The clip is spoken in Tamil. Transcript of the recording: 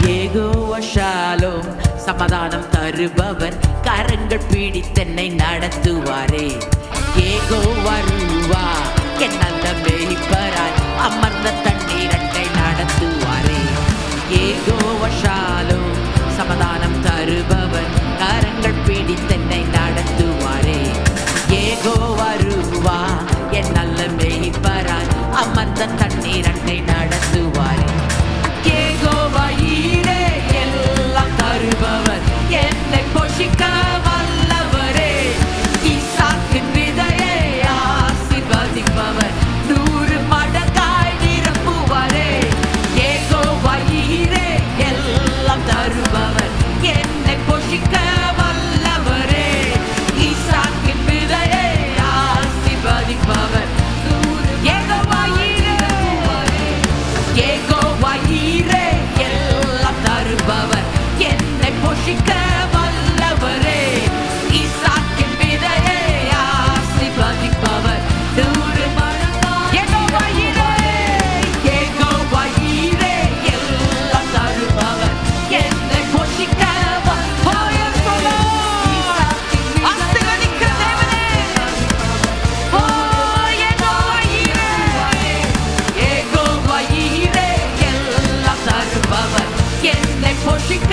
யெகோவா ஷாலோம் சமாதானம் தருபவர், கரங்கள் பிடித்தென்னை நடத்துவாரே. யெகோவா ரூவா என் நல்ல மேய்ப்பராய், அமர்ந்த தண்ணீரண்டை நடத்துவாரே. யெகோவா ஷாலோம் சமாதானம் தருபவர், கரங்கள் பிடித்தென்னை நடத்துவாரே. யெகோவா ரூவா என் நல்ல மேய்ப்பராய், அமர்ந்த தண்ணீரண்டை நடத்துவாரே. யெகோவா ஈரே எல்லாம் தருபவர், என்னை போஷிக்க வல்லவரே. ஈசாக்கின் விதையை ஆசீர்வதிப்பவர், 100 மடங்காய் நிரப்புவாரே. யெகோவா ஈரே எல்லாம் தருபவர், என்னை போஷிக்க வல்லவரே. ஈசாக்கின் விதையை ஆசீர்வதிப்பவர், யெகோவா ஈரே. யெகோவா ஈரே எல்லாம் தருபவர், என்னை போஷிக்க வல்லவரே. ஈசாக்கின் விதையை ஆசீர்வதிப்பவர், 100 மடங்காய். யெகோவா ஈரே, யெகோவா ஈரே எல்லாம் தருபவர், என்னை போஷிக்க ஆசீர்வதிக்கிற தேவனே. ஓ யெகோவா ஈரே, யெகோவா ஈரே எல்லாம் தருபவர், என்னை போஷிக்க